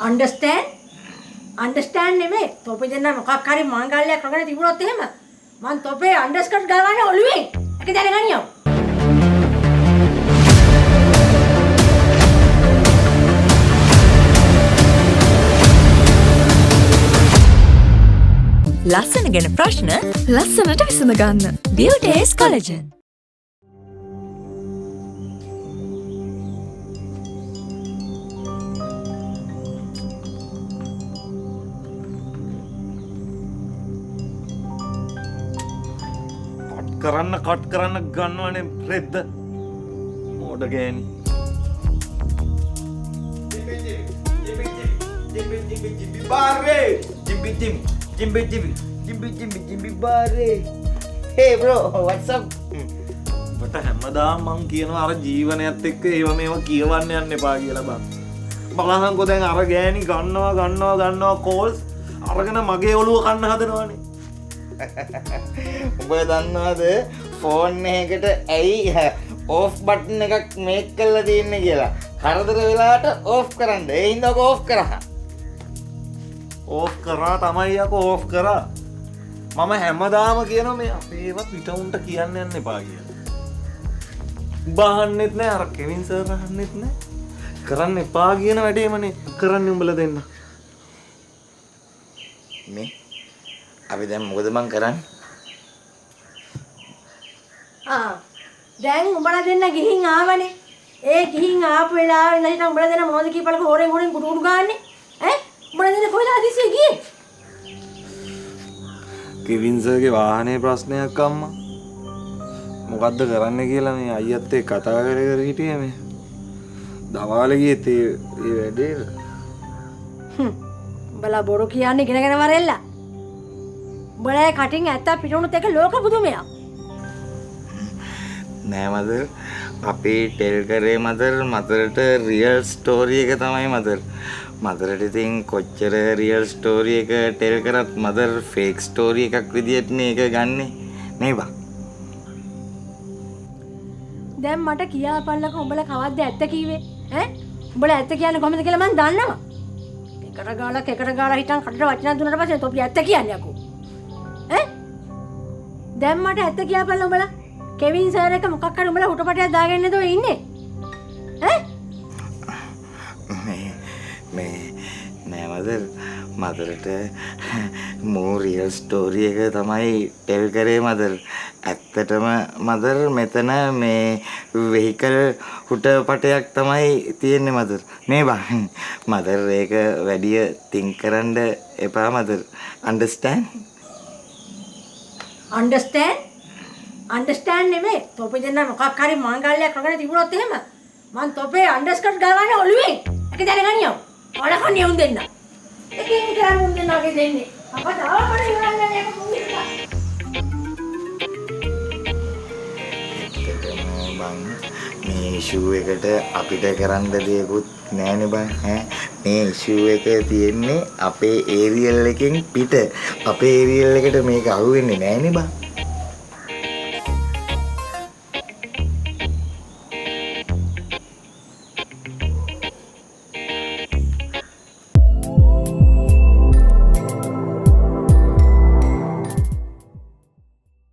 understand understand නෙමෙයි. තොපේ දෙන්න මොකක් හරි මාංගල්‍යයක් කරගෙන තිබුණොත් එහෙම මං තොපේ අන්ඩර්ස්කර්ට් ගලවන්නේ ඔළුවෙන්. ඒක දැනගනියෝ. ලස්සන ගැන ප්‍රශ්න ලස්සනට විසඳ ගන්න. Beauty Collagen. කට් කරන්න ගන්නවනේ රෙද්ද. මෝඩ ගෑණි. Jimmy Barre. Hey bro, what's up? මට හැමදාම මං කියනවා අර ජීවනයත් එක්ක ඒව මේව කියවන්න යන්න එපා කියලා බං. බලහන්කෝ දැන් අර ගෑණි ගන්නවා කෝල්ස් අරගෙන මගේ ඔළුව කන්න හදනවනේ. උඹ දන්නවද ෆෝන් එකකට ඇයි ඕෆ් බටන් එකක් මේක් කරලා තියෙන්නේ කියලා? කරදර වෙලාවට ඕෆ් කරන්න. ඒ හින්දා ඔක ඕෆ් කරා. ඕෆ් කරා තමයි යකෝ ඕෆ් කරා. මම හැමදාම කියනවා මේ අපේවත් පිටවුන්ට කියන්න යන්න එපා කියලා. බාහන්නෙත් නෑ අර කෙවින් සර් අහන්නෙත් නෑ. කරන්න එපා කියන වැඩේමනේ කරන්නේ උඹලා දෙන්න. මේ අපි දැන් මොකද මං කරන්නේ? දැන් උඹලා දෙන්න ගිහින් ආවනේ. ඒ ගිහින් ආපු වෙලාවේ නැහිට උඹලා දෙන්න මොනවද කීපලක හොරෙන් කුඩු ගාන්නේ? ඈ? උඹලා දෙන්න කොහෙද හදිස්සියේ ගියේ? කෙවින් සර්ගේ වාහනේ ප්‍රශ්නයක් අම්මා. මොකද්ද කරන්න කියලා මේ අයියත් එක්ක කතා කර හිටියේ මේ. දවාලේ ගියේත් ඒ වැඩේ. උඹලා බොරු කියන්නේ ඉගෙනගෙන වරෙල්ලා. උඹලා කටින් ඇත්ත පිටුණුත් එක ලෝක පුදුමයක්. නෑ මදර් අපි ටෙල් කරේ මදරට රියල් ස්ටෝරි එක තමයි මදර්. මදරට ඉතින් කොච්චර රියල් ස්ටෝරි එක ටෙල් කරත් මදර් ෆේක් ස්ටෝරි එකක් විදියටනේ ඒක ගන්නෙ නේ බං. දැන් මට කියාපල්ලක උඹලා කවද්ද ඇත්ත කීවේ? ඈ? උඹලා ඇත්ත කියන්නේ කොහොමද කියලා මං දන්නවා. එකට ගාලා හිටන් කටට වචන දුන්නාට පස්සේ තොපි ඇත්ත කියන්නේ යකෝ. ඈ? දැන් මට ඇත්ත කියාපල්ලා උඹලා. කෙවින් සර් එක මොකක් හරි උඹලා හුටපටයක් දාගෙන නේද ඔය ඉන්නේ? ඈ? මේ නෑ මදරට මෝ රියල් ස්ටෝරි එක තමයි ටෙල් කරේ මදර්. ඇත්තටම මදර් මෙතන මේ වෙහිකල් හුටපටයක් තමයි තියෙන්නේ මදර්. නේ බං. මදර් ඒක වැඩිය තින්ක් කරන්න එපා මදර්. අන්ඩර්ස්ටෑන්ඩ්? අන්ඩර්ස්ටෑන්ඩ් නෙමෙයි. තොපේ දෙන්න මොකක් හරි මාංගල්‍යයක් කරගෙන තිබුණොත් එහෙම මං තොපේ අන්ඩර්ස්කර්ට් ගලවන්නේ ඔළුවෙන්. ඒක දැනගනියෝ. ඔලකන්නේ උන් දෙන්න. එකකින් කරන් උන් දෙන්න වගේ දෙන්නේ. අපට ආවකට ඉවරන්නේ මේක මුංගිලා. මේ ඉෂුව එකට අපිට කරන්න දෙයක්වත් නෑනේ බං. මේ ඉෂුව එක තියෙන්නේ අපේ ඒරියල් එකෙන් පිට. අපේ ඒරියල් එකට මේක අහුවෙන්නේ නෑනේ බං.